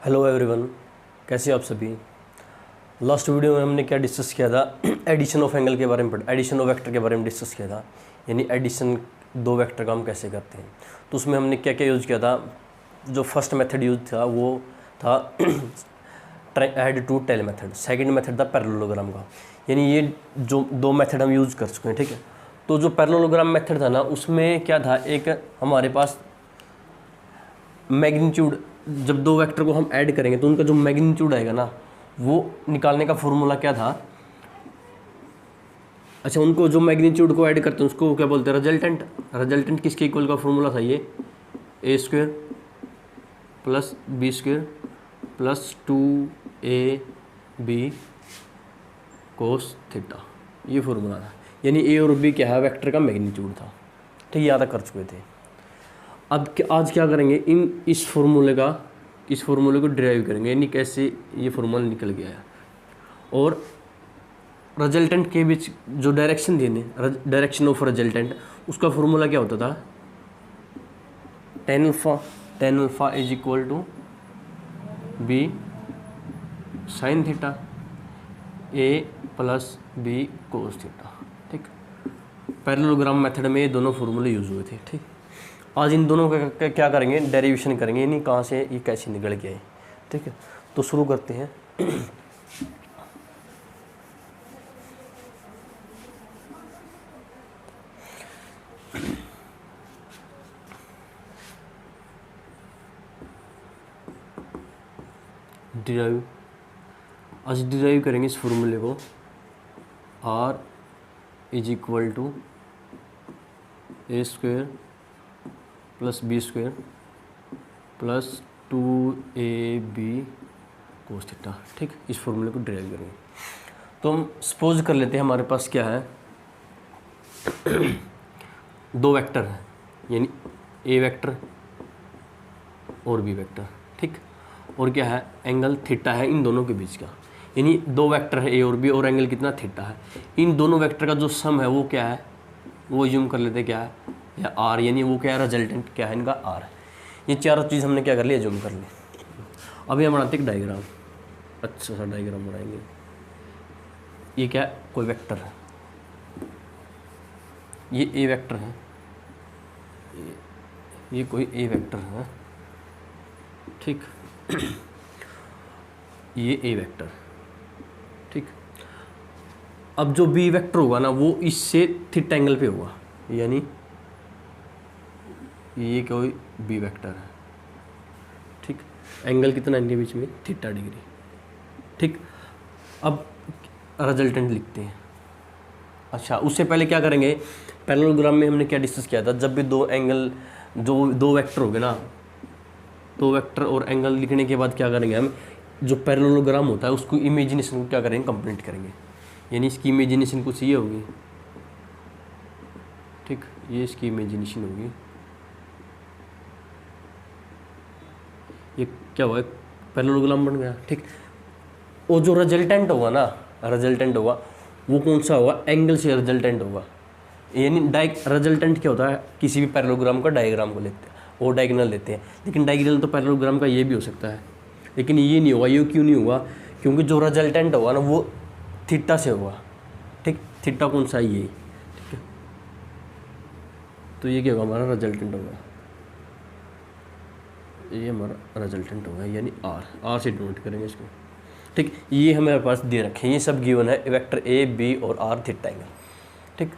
Hello everyone, कैसे हो आप सभी। लास्ट वीडियो में हमने क्या डिस्कस किया था, एडिशन ऑफ एंगल के बारे में एडिशन ऑफ वेक्टर के बारे में डिस्कस किया था, यानी एडिशन दो वेक्टर का हम कैसे करते हैं। तो उसमें हमने क्या क्या यूज़ किया था। जो फर्स्ट मेथड यूज था वो था head to tail method. Second method था पैरेललोग्राम का, यानी ये जो दो मेथड हम यूज़ कर चुके हैं, ठीक है। तो जो पैरेललोग्राम मेथड था ना, उसमें क्या था, एक हमारे पास मैग्नीट्यूड, जब दो वेक्टर को हम ऐड करेंगे तो उनका जो मैग्नीट्यूड आएगा ना, वो निकालने का फॉर्मूला क्या था। अच्छा, उनको जो मैग्नीट्यूड को ऐड करते हैं उसको क्या बोलते हैं, रिजल्टेंट। रिजल्टेंट किसके इक्वल का फॉर्मूला था, ये A square plus B square plus 2ab cos theta, ये फॉर्मूला था। यानी ए और बी क्या है, वेक्टर का मैग्नीट्यूड था, ठीक, याद कर चुके थे। अब आज क्या करेंगे, इस फॉर्मूले को डिराइव करेंगे, यानी कैसे ये फॉर्मूला निकल गया है। और रिजल्टेंट के बीच जो डायरेक्शन देने, डायरेक्शन ऑफ रिजल्टेंट, उसका फॉर्मूला क्या होता था, tan alpha is equal to B sine theta A plus B cos theta, ठीक। पैरेललोग्राम मेथड में ये दोनों फॉर्मूले यूज हुए थे, ठीक। आज इन दोनों का क्या करेंगे, डेरिवेशन करेंगे, यानी कहाँ से ये कैसे निकल गया है, ठीक है। तो शुरू करते हैं। आज डिराइव करेंगे इस फॉर्मूले को, r is equal to A square plus B square plus 2ab cos theta, ठीक। इस फॉर्मूले को डिराइव करेंगे। तो हम सपोज कर लेते हैं हमारे पास क्या है, दो वेक्टर है, यानी ए वेक्टर और बी वेक्टर, ठीक। और क्या है, एंगल थीटा है इन दोनों के बीच का, यानी दो वेक्टर है ए और बी और एंगल कितना, थीटा है। इन दोनों वेक्टर का जो सम है वो क्या है, वो यूम कर लेते हैं क्या है, या आर, यानी वो क्या है, रिजल्टेंट क्या है इनका, आर। ये चारों चीज़ हमने क्या कर लिया, जूम कर ली। अभी हम बनाते एक डायग्राम, अच्छा सा डायग्राम बनाएंगे। ये क्या है, कोई वेक्टर है, ये ए वेक्टर है, ये कोई ए वेक्टर है, ठीक। ये ए वेक्टर, ठीक। अब जो बी वेक्टर होगा ना, वो इससे थीटा एंगल पे होगा, यानी ये कोई बी वेक्टर है, ठीक। एंगल कितना इनके बीच में, थीटा डिग्री, ठीक। अब रिजल्टेंट लिखते हैं। अच्छा, उससे पहले क्या करेंगे, पैरेललोग्राम में हमने क्या डिस्कस किया था, जब भी दो एंगल, जो दो वेक्टर हो गए ना, दो वेक्टर और एंगल लिखने के बाद क्या करेंगे हम, जो पैरेललोग्राम होता है उसको इमेजिनेशन को क्या करेंगे, कंप्लीट करेंगे। यानी इसकी इमेजिनेशन कुछ ये होगी, ठीक, ये इसकी इमेजिनेशन होगी। ये क्या हुआ, पैरेललोग्राम बन गया, ठीक। और जो रिजल्टेंट होगा ना, रिजल्टेंट होगा वो कौन सा होगा, एंगल से रिजल्टेंट होगा। यानी रिजल्टेंट क्या होता है, किसी भी पैरेललोग्राम का डायग्राम को लेते हैं और डायगोनल लेते हैं, लेकिन डायगोनल तो पैरेललोग्राम का ये भी हो सकता है, लेकिन ये नहीं होगा। ये क्यों नहीं होगा, क्योंकि जो रिजल्टेंट होगा ना वो थीटा से होगा, ठीक। थीटा कौन सा है, ये, ठीक है। तो ये क्या होगा, हमारा रिजल्टेंट होगा, ये हमारा रिजल्टेंट होगा, यानी आर से डिनोट करेंगे इसको, ठीक। ये हमारे पास दे रखे हैं, ये सब गिवन है, वेक्टर ए बी और आर थीटा एंगल, ठीक।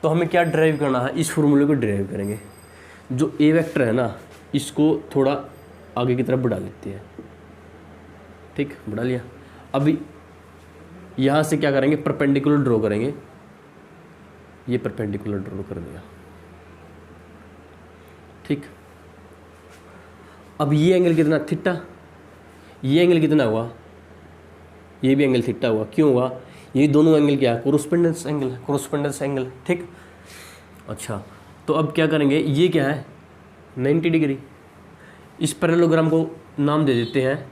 तो हमें क्या ड्राइव करना है, इस फॉर्मूले को ड्राइव करेंगे। जो ए वेक्टर है ना, इसको थोड़ा आगे की तरफ बढ़ा लेते हैं, ठीक, बढ़ा लिया। अभी यहाँ से क्या करेंगे, परपेंडिकुलर ड्रॉ करेंगे, ये परपेंडिकुलर ड्रॉ कर दिया, ठीक। अब ये एंगल कितना, थीटा, ये एंगल कितना हुआ, ये भी एंगल थीटा हुआ। क्यों हुआ, ये दोनों एंगल क्या है, कोरोस्पोंडेंस एंगल है, कोरोस्पोंडेंस एंगल, ठीक। अच्छा, तो अब क्या करेंगे, ये क्या है, 90 डिग्री। इस पैरेललोग्राम को नाम दे देते हैं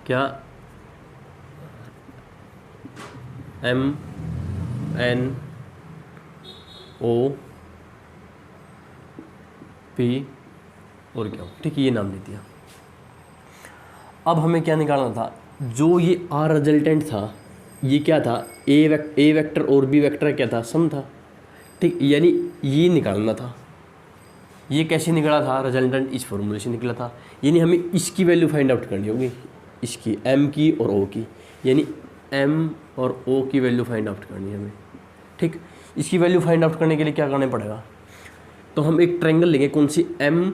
क्या, एम एन ओ पी और क्या, ठीक है, ये नाम दे दिया। अब हमें क्या निकालना था, जो ये आर रिजल्टेंट था ये क्या था, ए वेक्टर और बी वेक्टर क्या था, सम था, ठीक, यानी ये निकालना था। ये कैसे निकला था, रिजल्टेंट इस फॉर्मूले से निकला था, यानी हमें इसकी वैल्यू फाइंड आउट करनी होगी, इसकी एम की और ओ की, यानी एम और ओ की वैल्यू फाइंड आउट करनी है हमें, ठीक। इसकी वैल्यू फाइंड आउट करने के लिए क्या करना पड़ेगा, तो हम एक ट्रायंगल लेंगे, कौन सी, एम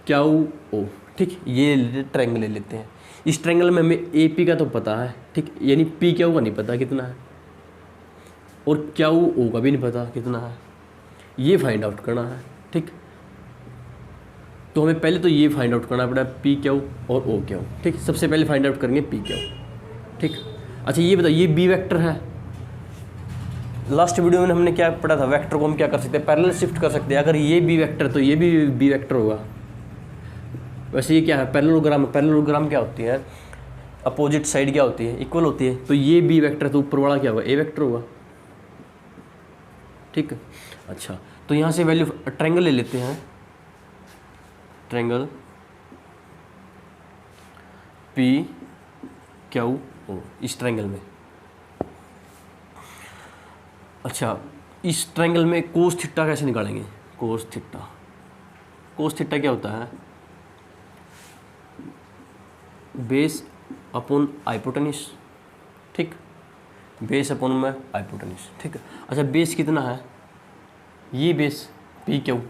क्यू ओ, ठीक, ये ट्रायंगल ले लेते हैं। इस ट्रायंगल में हमें ए पी का तो पता है, ठीक, यानी पी क्यू का नहीं पता कितना है, और क्यू ओ का भी नहीं पता कितना है, ये फाइंड आउट करना है, ठीक। तो हमें पहले तो ये फाइंड आउट करना पड़ा, पी क्यू और ओ क्यू, ठीक। सबसे पहले फाइंड आउट करेंगे पी क्यू, ठीक। अच्छा ये बताओ, ये बी वेक्टर है, लास्ट वीडियो में हमने क्या पढ़ा था, वेक्टर को हम क्या कर सकते हैं, पैरेलल शिफ्ट कर सकते हैं। अगर ये बी वेक्टर तो ये भी बी वेक्टर होगा। वैसे ये क्या है, पैरेललोग्राम। पैरेललोग्राम क्या होती है, अपोजिट साइड क्या होती है, इक्वल होती है। तो ये बी वेक्टर तो ऊपर वाला क्या होगा, ए वेक्टर होगा, ठीक। अच्छा तो यहाँ से वैल्यू, ट्रायंगल ले लेते हैं, ट्रायंगल पी क्यू ओ, इस ट्रायंगल में। अच्छा इस ट्रायंगल में कोस थीटा कैसे निकालेंगे, कोस थीटा, कोस थीटा क्या होता है, बेस अपॉन हाइपोटेन्यूस, ठीक, बेस अपॉन में हाइपोटेन्यूस, ठीक। अच्छा बेस कितना है, ये base P Q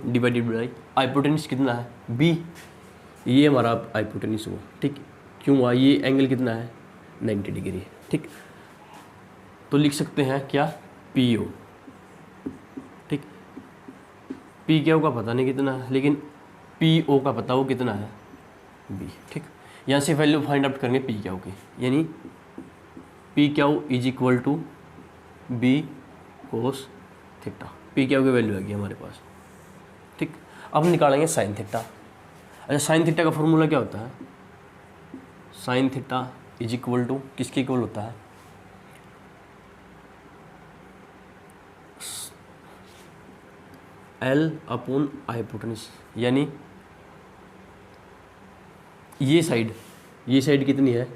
divided by hypotenuse कितना है, बी, ये हमारा हाइपोटेन्यूस हुआ, ठीक। क्यों हुआ, ये एंगल कितना है, 90 डिग्री है, ठीक। तो लिख सकते हैं क्या, पी ओ, ठीक। पी क्यू का पता नहीं कितना है, लेकिन पी ओ का पता, वो कितना है, बी, ठीक। यहाँ से वैल्यू फाइंड आउट करेंगे पी क्यू की, यानी P Q is equal to B cos theta. P Q की वैल्यू आएगी हमारे पास, ठीक। अब निकालेंगे साइन थीटा। अच्छा साइन थीटा का फॉर्मूला क्या होता है, sine theta is equal to किसके इक्वल होता है, एल अपॉन हाइपोटेन्यूस, यानी ये साइड कितनी है,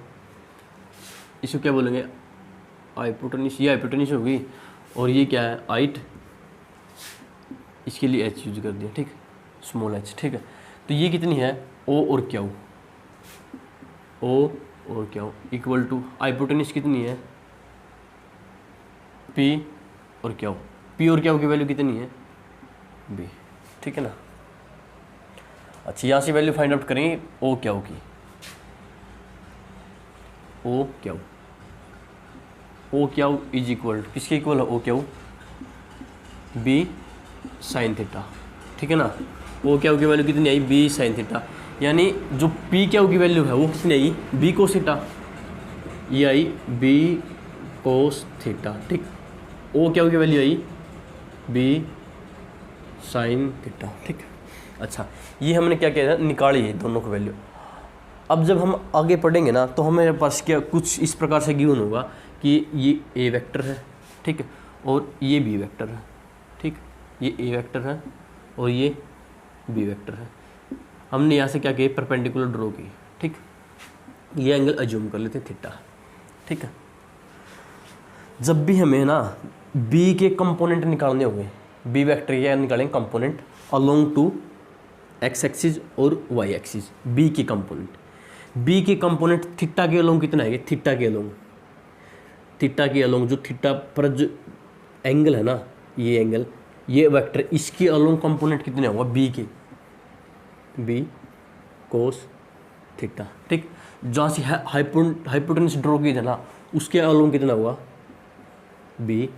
इसको क्या बोलेंगे, हाइपोटेन्यूस, ये हाइपोटेन्यूस होगी, और ये क्या है, हाइट, इसके लिए एच यूज कर दिया, ठीक, स्मॉल एच, ठीक है। तो ये कितनी है, ओ और क्यू, ओ और क्यू इक्वल टू हाइपोटेन्यूस कितनी है, पी और क्यू, पी और क्यू की वैल्यू कितनी है, बी, ठीक है ना। अच्छा यहाँ से वैल्यू फाइंड आउट करेंगे ओ क्यू की, ओ क्यू इज इक्वल किसके इक्वल है, O Q B sine theta, ठीक है ना। ओ क्यू की वैल्यू कितनी आई, बी साइन थीटा, यानी जो पी क्यू की वैल्यू है वो कितनी आई, बी कोस थीटा, ये आई बी कोस थीटा, ठीक। ओ क्यू की वैल्यू आई बी साइन थीटा, ठीक। अच्छा ये हमने क्या किया था, निकाली है दोनों की वैल्यू। अब जब हम आगे पढ़ेंगे ना तो हमारे पास क्या कुछ इस प्रकार से गिवन होगा कि ये ए वेक्टर है, ठीक है, और ये बी वेक्टर है, ठीक, ये ए वेक्टर है और ये बी वेक्टर है। हमने यहाँ से क्या किया, परपेंडिकुलर ड्रॉ की, ठीक, ये एंगल अज्यूम कर लेते थीटा, ठीक है। जब भी हमें ना बी के कंपोनेंट निकालने होंगे, बी वेक्टर या निकालेंगे component along to X axis और वाई एक्सिस, बी की कंपोनेंट, बी की कंपोनेंट थीटा के अलोंग कितना है, थीटा के अलोंग जो थीटा पर जो एंगल है ना, ये एंगल, ये वेक्टर, इसके अलोंग कंपोनेंट कितने होगा, बी के, बी कोस थीटा, ठीक। जहाँ से हाइपोटेन्यूस ड्रॉ की था ना उसके अलोंग कितना हुआ, बी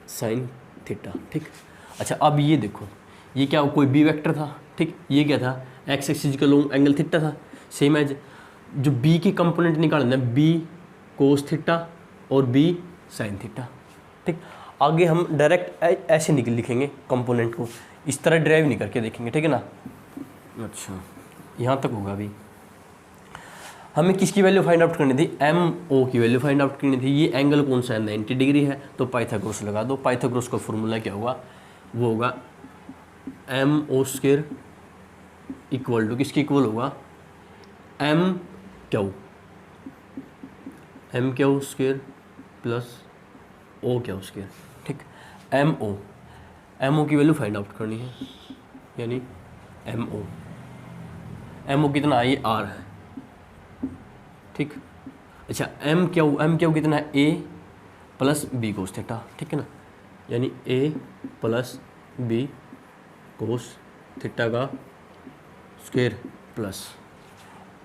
साइन थीटा, ठीक। अच्छा अब ये देखो, ये क्या कोई बी वेक्टर था, ठीक, ये क्या था, एक्स एक्सिस के अलोंग एंगल थीटा था, सेम एज जो बी की कंपोनेंट निकालना है, बी कोस थीटा और बी साइन थीटा, ठीक। आगे हम डायरेक्ट ऐसे लिखेंगे कंपोनेंट को, इस तरह ड्राइव नहीं करके देखेंगे, ठीक है ना। अच्छा यहाँ तक होगा। अभी हमें किसकी वैल्यू फाइंड आउट करनी थी, एम ओ की वैल्यू फाइंड आउट करनी थी। ये एंगल कौन सा है, 90 डिग्री है, तो पाइथागोरस लगा दो। पाइथागोरस का फॉर्मूला क्या होगा, वो होगा M O square equal to किसके इक्वल होगा, M Q square plus O Q square. ठीक, एम ओ की वैल्यू फाइंड आउट करनी है, यानी एम ओ कितना है, ये आर है। ठीक, अच्छा एम क्यू कितना है, ए प्लस बी कोस थीटा। ठीक है ना, यानी ए प्लस बी कोस थीटा का स्क्वायर प्लस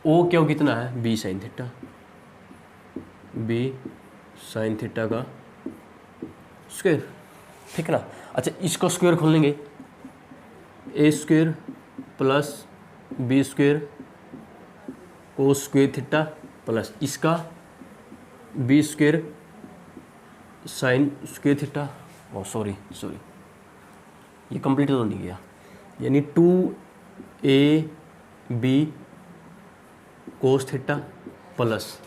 ओ क्यू कितना है, B sine theta, B sine theta का स्क्वायर। ठीक है ना, अच्छा इसको स्क्वायर खोल लेंगे, A square plus B square cos square theta plus इसका B square sine square theta. Oh sorry ये कंप्लीट तो नहीं किया, यानी 2ab cos theta plus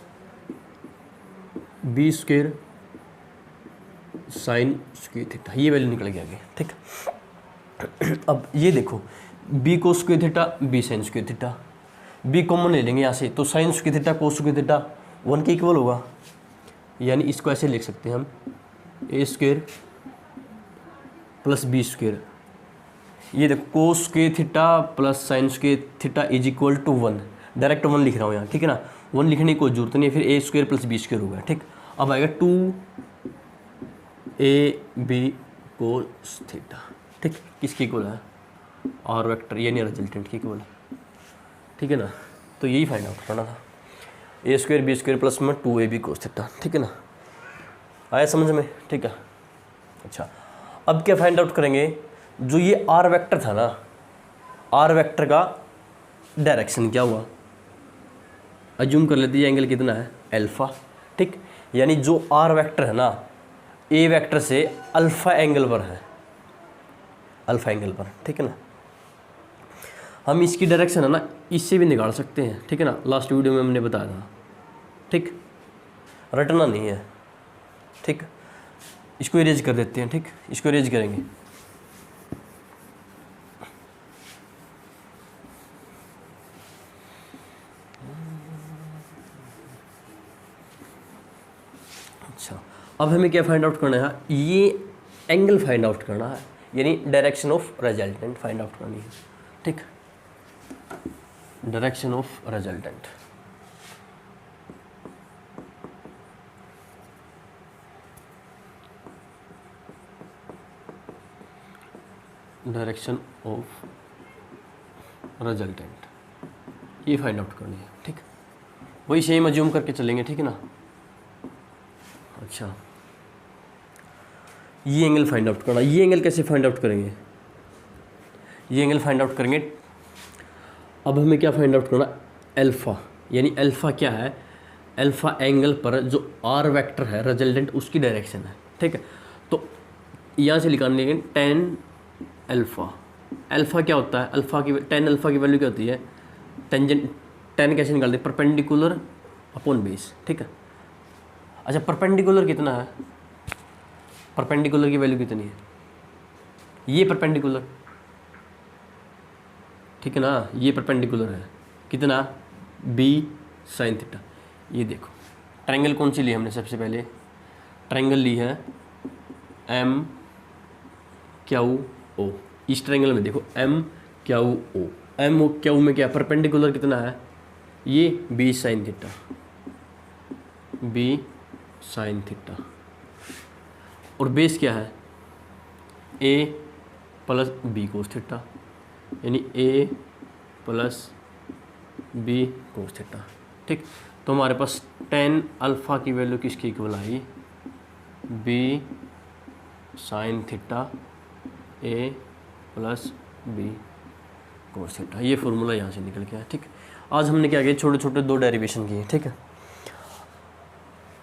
B square sine square theta, ये वैल्यू निकल गया आगे। ठीक, अब ये देखो b cos square theta B sine square theta, b common ले लेंगे यहाँ से, तो sine square theta cos square theta 1 के इक्वल होगा, यानी इसको ऐसे लिख सकते हैं हम, a square plus B square, ये देखो cos square theta plus sine square theta is equal to 1, direct 1 लिख रहा हूँ यहाँ। ठीक है ना, 1 लिखने की कोई जरूरत नहीं है, फिर ए स्क्वायर प्लस बी स्क्वायर होगा। ठीक, अब आएगा 2ab कोस थीटा। ठीक, किसकी इक्वल है, आर वेक्टर यानी रिजल्टेंट की इक्वल है। ठीक है ना, तो यही फाइंड आउट करना था, ए स्क्वायर बी स्क्वायर प्लस में 2ab कोस थीटा। ठीक है ना, आया समझ में। ठीक है, अच्छा अब क्या फाइंड आउट करेंगे, जो ये आर वेक्टर था ना, आर वेक्टर का डायरेक्शन क्या हुआ, अज्यूम कर लेते हैं एंगल कितना है, अल्फा। ठीक, यानी जो आर वेक्टर है ना, ए वेक्टर से अल्फा एंगल पर है, अल्फा एंगल पर। ठीक है ना, हम इसकी डायरेक्शन है ना इससे भी निकाल सकते हैं। ठीक है ना, लास्ट वीडियो में हमने बताया था। ठीक, रटना नहीं है। ठीक, इसको इरेज कर देते हैं। ठीक, इसको इरेज करेंगे, अच्छा अब हमें क्या फाइंड आउट करना है, ये एंगल फाइंड आउट करना है, यानी direction of resultant find out करनी है। ठीक, direction of resultant, direction of resultant ये फाइंड आउट करनी है। ठीक, वही सेम अज्यूम करके चलेंगे। ठीक है ना, अच्छा ये एंगल फाइंड आउट करना, ये एंगल कैसे फाइंड आउट करेंगे, ये एंगल फाइंड आउट करेंगे। अब हमें क्या फाइंड आउट करना, अल्फा, यानी अल्फा क्या है, अल्फा एंगल पर जो आर वेक्टर है रिजल्टेंट उसकी डायरेक्शन है। ठीक है, तो यहाँ से निकाल लेंगे टेन अल्फा। अल्फा क्या होता है, अल्फा की टेन अल्फा की वैल्यू क्या होती है, टेंजेंट, टेन कैसे निकालते हैं, परपेंडिकुलर अपॉन बेस। ठीक है, अच्छा परपेंडिकुलर कितना है, परपेंडिकुलर की वैल्यू कितनी है, ये परपेंडिकुलर। ठीक है ना, ये परपेंडिकुलर है कितना, बी साइन थीटा। ये देखो ट्रायंगल कौन सी ली हमने, सबसे पहले ट्रायंगल ली है एम क्यू ओ। इस ट्रायंगल में देखो M Q O, M O Q में क्या परपेंडिकुलर कितना है, ये b sine theta, B sine theta, और बेस क्या है, ए प्लस बी कोस थीटा, यानी ए प्लस बी कोस थीटा। ठीक, तो हमारे पास टेन अल्फा की वैल्यू किसकी इक्वल आई, बी साइन थीटा ए प्लस बी कोस थीटा। ये फॉर्मूला यहाँ से निकल गया। ठीक, आज हमने क्या किया, छोटे छोटे 2 डेरिवेशन किए। ठीक है,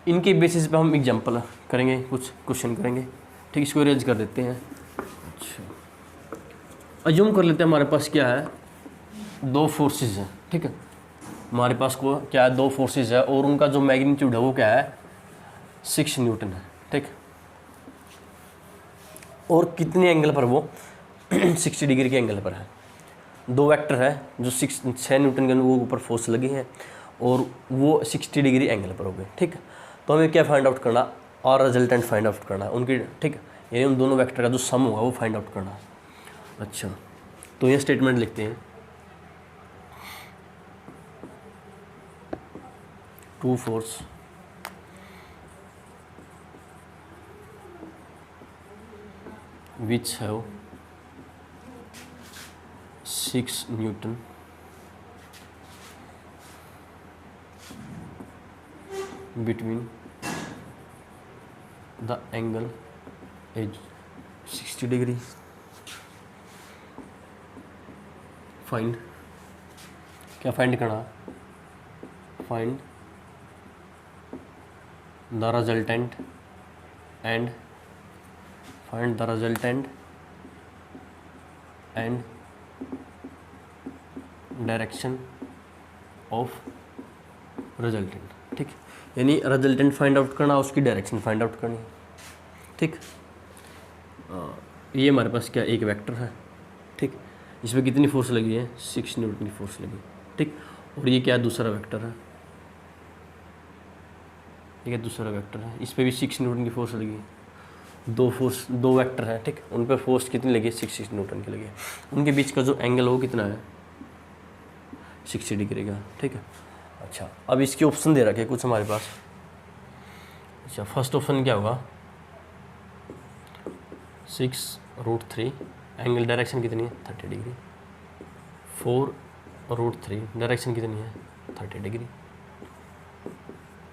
इनके बेसिस पे हम एग्जांपल करेंगे, कुछ क्वेश्चन करेंगे। ठीक, इसको अरेंज कर देते हैं। अच्छा अज्यूम कर लेते हैं हमारे पास क्या है, 2 फोर्सेस हैं। ठीक है, हमारे पास को क्या है, 2 फोर्सेस है और उनका जो मैग्नीट्यूड है वो क्या है, 6 न्यूटन है। ठीक, और कितने एंगल पर वो 60 डिग्री के एंगल पर है। दो वेक्टर है जो 6 न्यूटन के वो ऊपर फोर्स लगी है और वो 60 डिग्री एंगल पर हो गए, ठीक। तो हमें क्या फाइंड आउट करना, और रिजल्टेंट फाइंड आउट करना है उनकी, ठीक। यानी उन दोनों वेक्टर का जो सम होगा वो फाइंड आउट करना है। अच्छा, तो ये स्टेटमेंट लिखते हैं, to force which have 6 Newton between the angle is 60 degree. Find, क्या फाइंड करना, find the resultant and find the resultant and direction of resultant, ठीक। यानी रिजल्टेंट फाइंड आउट करना, उसकी डायरेक्शन फाइंड आउट करनी, ठीक। ये हमारे पास क्या एक वेक्टर है, ठीक। इसमें कितनी फोर्स लगी है, 6 न्यूटन की फोर्स लगी, ठीक। और ये क्या दूसरा वेक्टर है, ये क्या दूसरा वेक्टर है, इस पर भी 6 न्यूटन की फोर्स लगी। दो वेक्टर है, ठीक। उन पर फोर्स कितनी लगी, 6 न्यूटन की लगी। उनके बीच का जो एंगल है वो कितना है, 60 डिग्री का, ठीक है। अच्छा, अब इसके ऑप्शन दे रखे कुछ हमारे पास। अच्छा, फर्स्ट ऑप्शन क्या होगा, 6√3, एंगल डायरेक्शन कितनी है, 30 डिग्री। 4√3, डायरेक्शन कितनी है, 30 degree.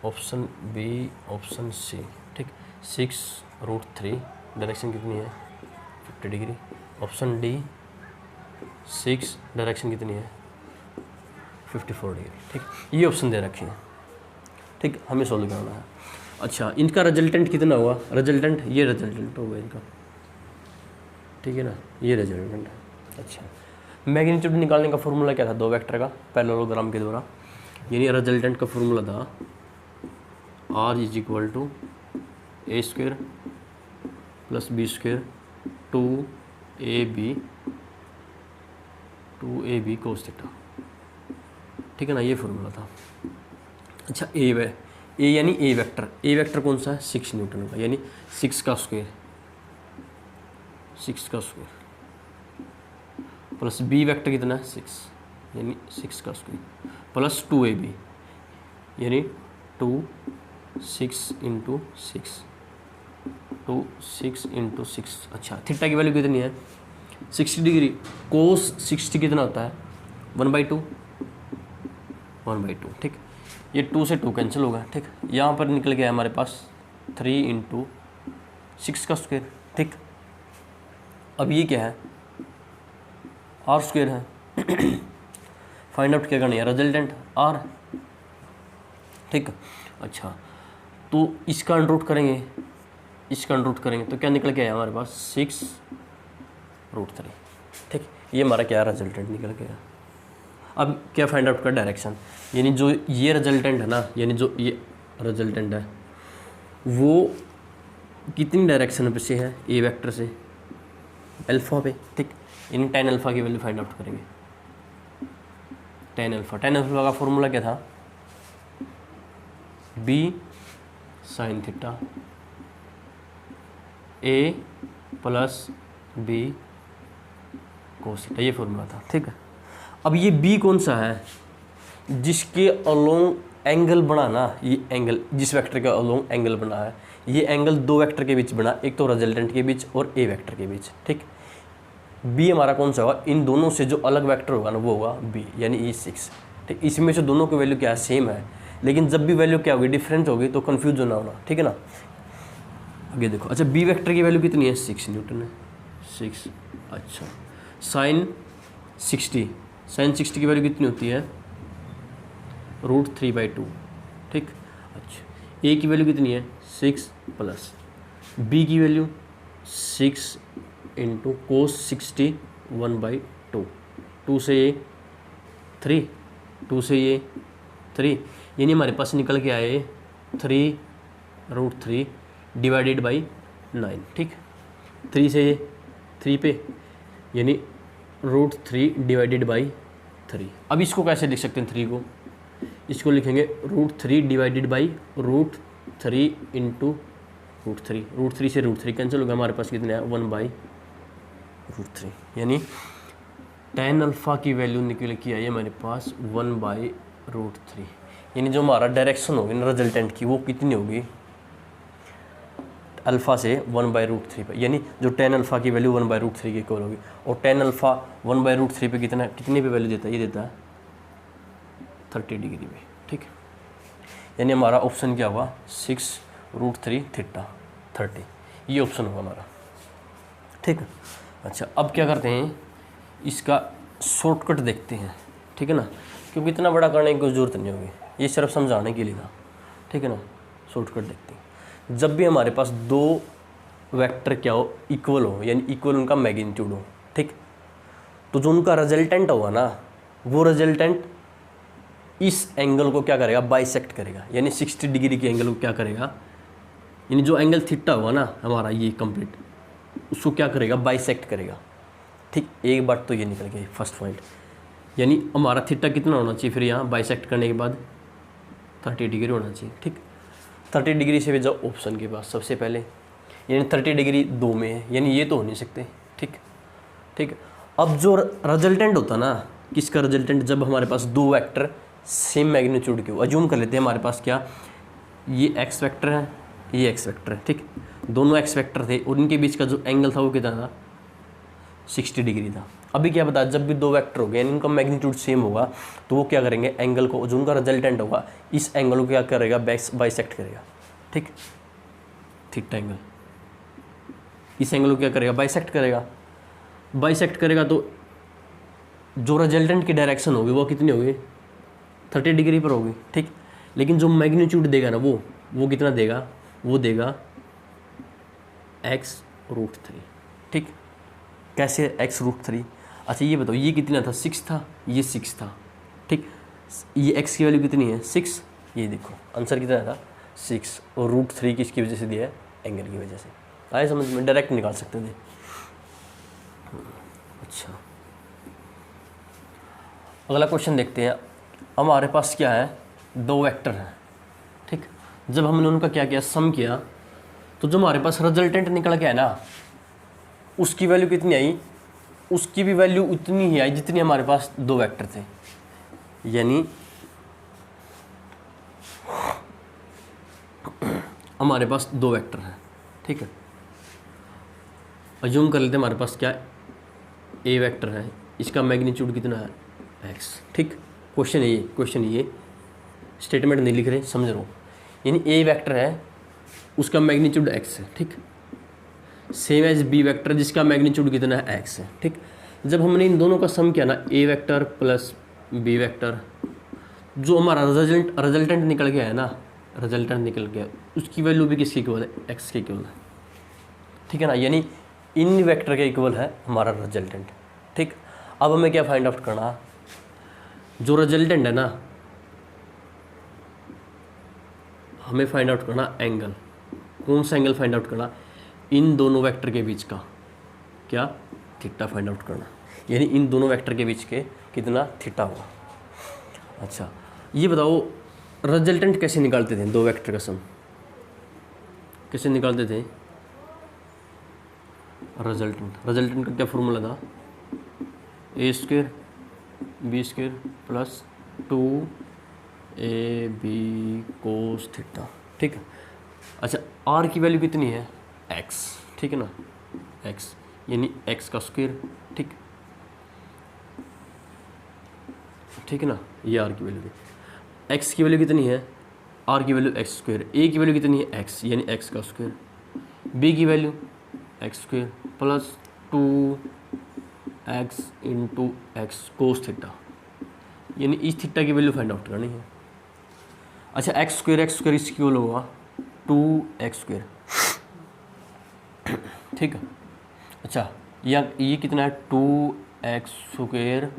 Option B, option C, ठीक। 6√3, डायरेक्शन कितनी है, 50 डिग्री। ऑप्शन डी, 6, डायरेक्शन कितनी है, 54 डिग्री, ठीक। ये ऑप्शन दे रखे हैं, ठीक। हमें सॉल्व करना है। अच्छा, इनका रिजल्टेंट कितना हुआ, रिजल्टेंट, ये रिजल्टेंट होगा इनका, ठीक है ना, ये रिजल्टेंट है। अच्छा, मैग्नीट्यूड निकालने का फॉर्मूला क्या था, दो वेक्टर का पैरेललोग्राम के द्वारा। यानी रिजल्टेंट का फॉर्मूला था R = A² + B² 2AB cos theta, ठीक है ना, ये फॉर्मूला था। अच्छा, ए यानी ए वेक्टर कौन सा है, 6 न्यूटन का, यानी 6 का स्क्वायर प्लस बी वेक्टर कितना है, 6, यानी 6 का स्क्वायर प्लस 2AB, यानी 6 × 6। अच्छा, थीटा की वैल्यू कितनी है, 60 डिग्री। कोस 60 कितना होता है, 1/2, ठीक। ये 2 से 2 कैंसिल होगा, ठीक। यहाँ पर निकल गया हमारे पास 3 × 6 का स्क्वायर, ठीक। अब ये क्या है, R² है। फाइंड आउट क्या करना है, रिजल्टेंट R, ठीक। अच्छा, तो इसका अंडर रूट करेंगे तो क्या निकल के आया हमारे पास, 6√3, ठीक। ये हमारा क्या रिजल्टेंट निकल गया। अब क्या फाइंड आउट कर, डायरेक्शन, यानी जो ये रिजल्टेंट है ना, यानी जो ये रिजल्टेंट है वो कितनी डायरेक्शन पे से है, ए वेक्टर से अल्फा पे, ठीक। यानी tan अल्फा की वैल्यू फाइंड आउट करेंगे। tan अल्फा का फॉर्मूला क्या था, B sin theta A + B cos theta, ये फॉर्मूला था, ठीक है। अब ये B कौन सा है, जिसके अलोंग एंगल बना ना, ये एंगल जिस वेक्टर का अलोंग एंगल बना है, ये एंगल दो वेक्टर के बीच बना, एक तो रिजल्टेंट के बीच और ए वेक्टर के बीच, ठीक। बी हमारा कौन सा होगा, इन दोनों से जो अलग वेक्टर होगा ना वो होगा बी, यानी ये 6, ठीक। इसमें से दोनों की वैल्यू क्या है, सेम है, लेकिन जब भी वैल्यू क्या होगी, डिफरेंट होगी, तो कन्फ्यूज ना होना, ठीक है ना। आगे देखो, अच्छा, बी वेक्टर की वैल्यू कितनी है, 6 न्यूटन है, 6। अच्छा, साइन 60 की वैल्यू कितनी होती है, √3/2, ठीक। अच्छा, ए की वैल्यू कितनी है, 6 प्लस बी की वैल्यू 6 × cos 60 1/2, 2 से ये 3, 2 से ये 3, यानी हमारे पास निकल के आए 3√3 / 9, ठीक। 3 से ये 3 पे, यानी √3 डिवाइडेड बाई 3। अब इसको कैसे लिख सकते हैं 3 को, इसको लिखेंगे √3 डिवाइडेड बाई √3 इंटू √3। √3 से √3 कैंसिल होगा, हमारे पास कितने हैं 1/√3, यानी tan अल्फ़ा की वैल्यू निकल के आई है हमारे पास 1/√3। यानी जो हमारा डायरेक्शन होगी ना रिजल्टेंट की वो कितनी होगी अल्फ़ा से 1/√3 पे, यानी जो tan अल्फ़ा की वैल्यू 1/√3 की इक्वल होगी। और tan अल्फ़ा 1/√3 पे कितने पे वैल्यू देता है, ये देता है 30 डिग्री पे। ठीक, यानी हमारा ऑप्शन क्या होगा 6√3 थीटा 30, ये ऑप्शन होगा हमारा। ठीक है, अच्छा अब क्या करते हैं, इसका शॉर्टकट देखते हैं। ठीक है ना, क्योंकि इतना बड़ा करने की कोई ज़रूरत नहीं होगी, ये सिर्फ समझाने के लिए था। ठीक है ना, शॉर्टकट देखते हैं। जब भी हमारे पास दो वेक्टर क्या हो इक्वल हो, यानी इक्वल उनका मैग्नीट्यूड हो, ठीक, तो जो उनका रिजल्टेंट होगा ना वो रिजल्टेंट इस एंगल को क्या करेगा बाइसेक्ट करेगा, यानी 60 डिग्री के एंगल को क्या करेगा, यानी जो एंगल थीटा होगा ना हमारा ये कंप्लीट, उसको क्या करेगा बाइसेक्ट करेगा। ठीक, एक बात तो ये निकल गई फर्स्ट पॉइंट, यानी हमारा थीटा कितना होना चाहिए फिर यहाँ बाइसेक्ट करने के बाद 30 डिग्री होना चाहिए। ठीक, 30 डिग्री से भी जाओ ऑप्शन के पास सबसे पहले, यानी 30 डिग्री 2 में है, यानी ये तो हो नहीं सकते। ठीक ठीक, अब जो रिजल्टेंट होता ना, किसका रिजल्टेंट, जब हमारे पास दो वेक्टर सेम मैग्नीट्यूड के हो, अज्यूम कर लेते हैं हमारे पास क्या, ये एक्स वेक्टर है, ये एक्स वेक्टर है। ठीक, दोनों एक्स वेक्टर थे और इनके बीच का जो एंगल था वो कितना था 60 डिग्री था। अभी क्या बता, जब भी दो वेक्टर हो गए यानी इनका मैग्नीट्यूड सेम होगा तो वो क्या करेंगे, एंगल को, जो उनका रिजल्टेंट होगा इस एंगल को क्या करेगा बाइसेक्ट करेगा। ठीक, थीटा एंगल इस एंगल को क्या करेगा बाइसेक्ट करेगा। बाइसेक्ट करेगा तो जो रिजल्टेंट की डायरेक्शन होगी वो कितनी होगी 30 डिग्री पर होगी। ठीक, लेकिन जो मैग्नीट्यूड देगा ना वो कितना देगा, वो देगा x√3। ठीक, कैसे x√3, अच्छा ये बताओ ये कितना था 6 था, ये 6 था। ठीक, ये x की वैल्यू कितनी है 6, ये देखो आंसर कितना था 6, और √3 किसकी वजह से दिया है एंगल की वजह से। आए समझ में, डायरेक्ट निकाल सकते थे। अच्छा अगला क्वेश्चन देखते हैं। हमारे पास क्या है, दो वेक्टर हैं। ठीक, जब हमने उनका क्या किया सम किया तो जो हमारे पास रिजल्टेंट निकल के आया ना उसकी वैल्यू कितनी आई, उसकी भी वैल्यू उतनी ही आई जितनी हमारे पास दो वेक्टर थे। यानी हमारे पास दो वेक्टर हैं। ठीक है, अज्यूम कर लेते हैं हमारे पास क्या ए वेक्टर है, इसका मैग्नीट्यूड कितना है एक्स। ठीक, क्वेश्चन ये स्टेटमेंट नहीं लिख रहे, समझ रहे हो, यानी ए वेक्टर है उसका मैग्नीट्यूड एक्स है। ठीक, सेम एज बी वेक्टर जिसका मैग्नीट्यूड कितना है एक्स है। ठीक, जब हमने इन दोनों का सम किया ना ए वेक्टर प्लस बी वेक्टर, जो हमारा रिजल्टेंट निकल गया है ना, रिजल्टेंट निकल गया उसकी वैल्यू भी किसकी इक्वल है एक्स के इक्वल है। ठीक है ना, यानी इन वेक्टर के इक्वल है हमारा रिजल्टेंट। ठीक, अब हमें क्या फाइंड आउट करना, जो रिजल्टेंट है ना हमें फाइंड आउट करना एंगल, कौन सा एंगल फाइंड आउट करना, इन दोनों वेक्टर के बीच का क्या थीटा फाइंड आउट करना, यानी इन दोनों वेक्टर के बीच के कितना थीटा होगा। अच्छा ये बताओ रिजल्टेंट कैसे निकालते थे, दो वेक्टर का सम कैसे निकालते थे, रिजल्टेंट का क्या फॉर्मूला था, a² b² plus 2ab cos theta. ठीक है, अच्छा r की वैल्यू कितनी है x, ठीक है ना x, यानी x का स्क्वायर। ठीक ठीक है ना, ये r की वैल्यू है, x की वैल्यू कितनी है, r की वैल्यू x², a की वैल्यू कितनी है x, यानी x का स्क्वायर, b की value x² plus 2x into x कोस थीटा, यानी इस थीटा की वैल्यू फाइंड आउट करनी है। अच्छा x² इसकी इक्वल होगा 2x²। ठीक है, अच्छा ये कितना है 2x²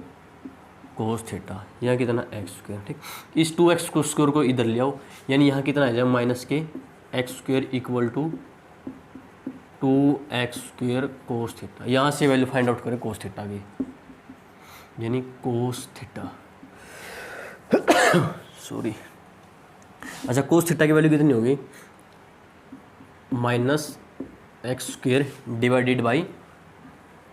कोस थीटा, यहाँ कितना x²। ठीक, इस 2x² को इधर ले आओ, यानी यहाँ कितना आ जाए माइनस के x² equal to 2x² cos theta, यहाँ से वैल्यू फाइंड आउट करें कोस थीटा की। यानी कोस थीटा, सॉरी। अच्छा, कोस थीटा की वैल्यू कितनी होगी? Minus x square divided by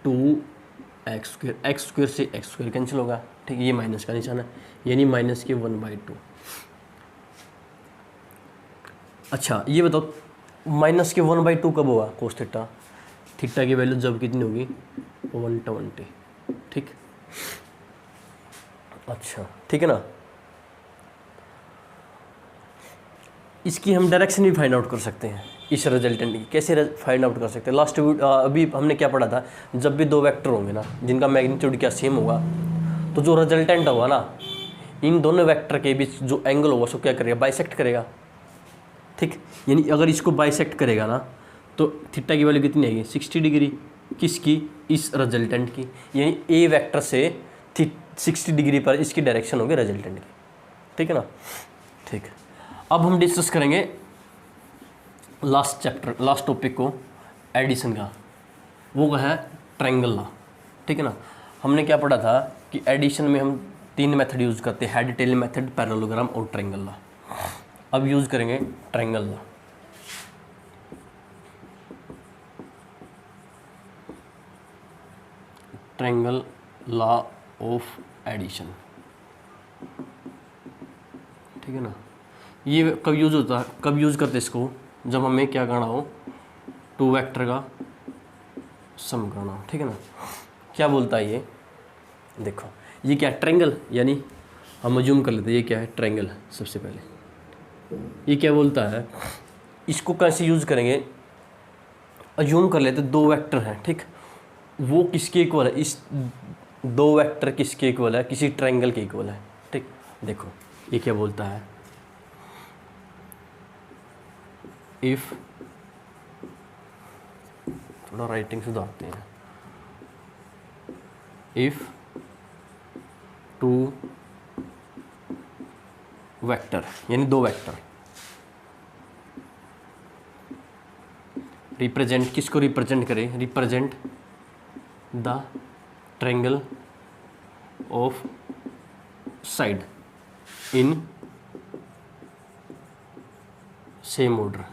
2x square. X square से एक्स स्क्वेयर कैंसिल होगा, ठीक है, ये माइनस का निशान है, यानी माइनस के 1/2। अच्छा ये बताओ माइनस के 1/2 कब होगा कोस थीटा? थीटा की वैल्यू जब कितनी होगी? 120, ठीक। अच्छा ठीक है ना। इसकी हम डायरेक्शन भी फाइंड आउट कर सकते हैं, इस रिजल्टेंट की कैसे फाइंड आउट कर सकते हैं? लास्ट अभी हमने क्या पढ़ा था, जब भी दो वेक्टर होंगे ना जिनका मैग्नीट्यूड क्या सेम होगा, तो जो रिजल्टेंट होगा ना इन दोनों वेक्टर के बीच जो एंगल होगा उसको क्या करेगा? बाइसेक्ट करेगा, ठीक। यानी अगर इसको बाइसेक्ट करेगा ना तो थीटा की वैल्यू कितनी आएगी? 60 डिग्री। किसकी? इस रिजल्टेंट की। यानी ए वेक्टर से 60 डिग्री पर इसकी डायरेक्शन होगी रिजल्टेंट की, ठीक है ना। ठीक, अब हम डिस्कस करेंगे लास्ट चैप्टर, लास्ट टॉपिक को, एडिशन का। वो है ट्रायंगल लॉ, ठीक है ना। हमने क्या पढ़ा था कि एडिशन में हम 3 मेथड यूज़ करते हैं, हेड टेल मेथड, पैरेललोग्राम और ट्रायंगल लॉ। अब यूज़ करेंगे triangle law. Triangle law of addition, ठीक है ना। ये कब यूज़ होता है, कब यूज़ करते इसको? जब हमें क्या करना हो, 2 वेक्टर का सम करना हो, ठीक है ना। क्या बोलता है ये? देखो ये क्या है? ट्रायंगल, यानी हम अज्यूम कर लेते हैं ये क्या है? ट्रायंगल। सबसे पहले ये क्या बोलता है, इसको कैसे यूज़ करेंगे? अज्यूम कर लेते 2 वेक्टर हैं, ठीक। वो किसके इक्वल है? इस 2 वेक्टर किसके इक्वल है? किसी ट्रायंगल के इक्वल है, ठीक। देखो ये क्या बोलता है, इफ, थोड़ा राइटिंग सुधारते हैं, इफ 2 वेक्टर, यानी 2 वेक्टर रिप्रेजेंट, किसको रिप्रेजेंट करें? Represent the triangle of side in same order.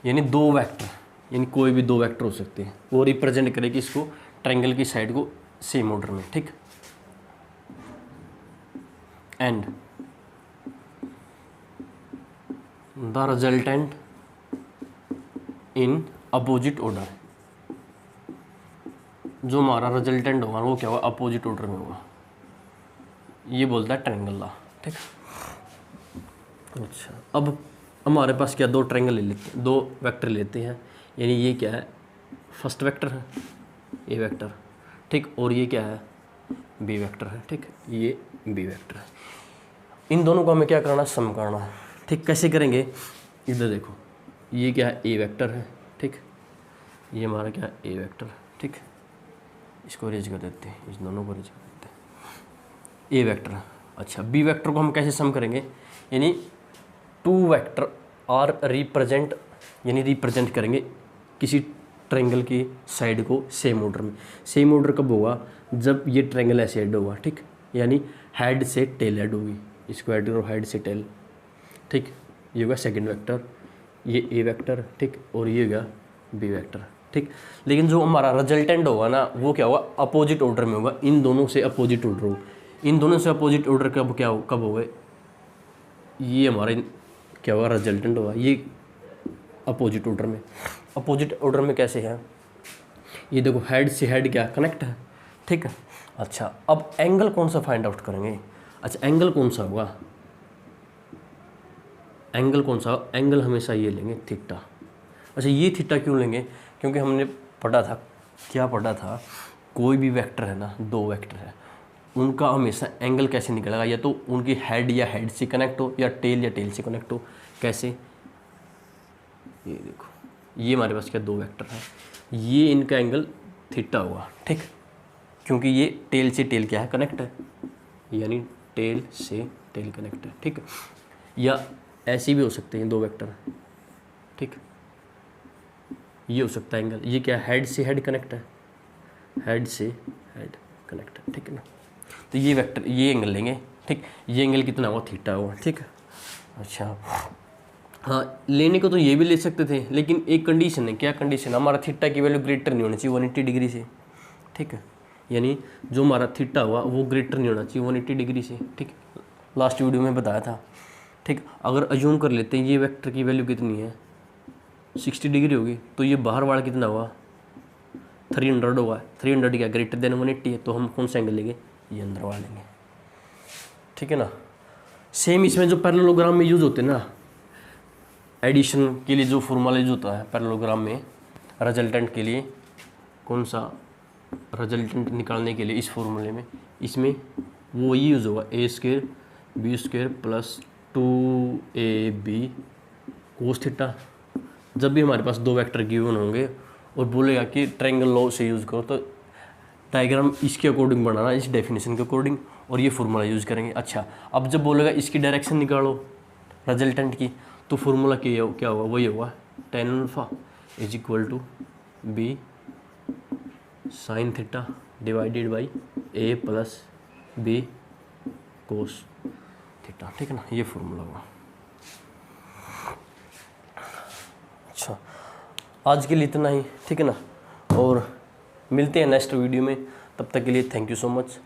यानी 2 वेक्टर, यानी कोई भी 2 वेक्टर हो सकते हैं, वो रिप्रेजेंट करे कि इसको ट्रायंगल की साइड को सेम ऑर्डर में, ठीक। And the resultant in opposite order. जो हमारा रिजल्टेंट होगा वो क्या होगा? अपोजिट ऑर्डर में होगा। ये बोलता है ट्रायंगल लॉ, ठीक। अच्छा, अब हमारे पास क्या 2 ट्रायंगल ले लेते हैं, 2 वेक्टर लेते हैं। यानी ये क्या है? फर्स्ट वेक्टर है, ए वेक्टर, ठीक। और ये क्या है? बी वेक्टर है, ठीक। ये बी वेक्टर है। इन दोनों को हमें क्या करना? सम करना है, ठीक। कैसे करेंगे? इधर देखो, ये क्या है? ए वेक्टर है, ठीक। ये हमारा क्या है? ए वेक्टर, ठीक। इसको रेज कर देते हैं, इस दोनों को रेज कर देते हैं, ए वेक्टर। अच्छा, बी वेक्टर को हम कैसे सम करेंगे? यानी 2 वेक्टर आर रिप्रेजेंट, यानी रिप्रेजेंट करेंगे किसी ट्रायंगल की साइड को सेम ऑर्डर में। सेम ऑर्डर कब होगा? जब ये ट्रायंगल ऐसे हेड होगा, ठीक। यानी हेड से टेल हेड होगी, इसको हेड करो, हेड से टेल, ठीक। ये होगा सेकंड वेक्टर, ये ए वेक्टर, ठीक। और ये होगा बी वेक्टर, ठीक। लेकिन जो हमारा रिजल्टेंट होगा ना वो क्या होगा? अपोजिट ऑर्डर में होगा, इन दोनों से अपोजिट ऑर्डर होगा। इन दोनों से अपोजिट ऑर्डर कब क्या हो, कब होगा? ये हमारे क्या होगा? रिजल्टेंट होगा, ये अपोजिट ऑर्डर में। अपोजिट ऑर्डर में कैसे है? ये देखो, हेड से हेड क्या कनेक्ट है, ठीक है। अच्छा, अब एंगल कौन सा फाइंड आउट करेंगे? अच्छा, एंगल कौन सा होगा? एंगल कौन सा? एंगल हमेशा ये लेंगे, थीटा। अच्छा, ये थीटा क्यों लेंगे? क्योंकि हमने पढ़ा था, क्या पढ़ा था, कोई भी वेक्टर है ना, 2 वेक्टर है, उनका हमेशा एंगल कैसे निकलेगा? या तो उनकी हेड या हेड से कनेक्ट हो, या टेल से कनेक्ट हो। कैसे? ये देखो, ये हमारे पास क्या 2 वेक्टर है, ये इनका एंगल थीटा होगा, ठीक। क्योंकि ये टेल से टेल क्या है? कनेक्ट है, यानी टेल से टेल कनेक्ट है, ठीक। या ऐसे भी हो सकते हैं 2 वेक्टर, ठीक। ये हो सकता है एंगल, ये क्या हेड से हेड कनेक्ट है, हेड से हेड कनेक्टेड, ठीक है ना। तो ये वेक्टर, ये एंगल लेंगे, ठीक। ये एंगल कितना हुआ, थीटा हुआ, ठीक है। अच्छा हाँ, लेने को तो ये भी ले सकते थे, लेकिन एक कंडीशन है। क्या कंडीशन? हमारा थीटा की वैल्यू ग्रेटर नहीं होनी चाहिए 180 डिग्री से, ठीक है। यानी जो हमारा थीटा हुआ वो ग्रेटर नहीं होना चाहिए 180 डिग्री से, ठीक। लास्ट वीडियो में बताया था, ठीक। अगर अज्यूम कर लेते हैं ये वेक्टर की वैल्यू कितनी है, 60 डिग्री होगी, तो ये बाहर वाला कितना हुआ, 300 होगा। 300 क्या ग्रेटर देन 180 है, तो हम कौन सा एंगल लेंगे, ये अंदर वाला लेंगे, ठीक है ना। सेम इसमें जो पैरेललोग्राम में यूज़ होते हैं ना, एडिशन के लिए जो फॉर्मूला यूज होता है पैरेललोग्राम में, रिजल्टेंट के लिए, कौन सा रिजल्टेंट निकालने के लिए इस फॉर्मूले में, इसमें वो ये यूज़ होगा a² b² plus 2ab cos theta. जब भी हमारे पास दो वेक्टर गिवन होंगे और बोलेगा कि ट्रायंगल लॉ से यूज़ करो, तो डायग्राम इसके अकॉर्डिंग बनाना, इस डेफिनेशन के अकॉर्डिंग, और ये फार्मूला यूज़ करेंगे। अच्छा, अब जब बोलेगा इसकी डायरेक्शन निकालो रिजल्टेंट की, तो फार्मूला क्या होगा, वही होगा tan alpha is equal to b sine theta divided by a plus b cos theta, ठीक है ना। ये फार्मूला होगा। अच्छा, आज के लिए इतना ही, ठीक है ना। और मिलते हैं नेक्स्ट वीडियो में, तब तक के लिए थैंक यू सो मच।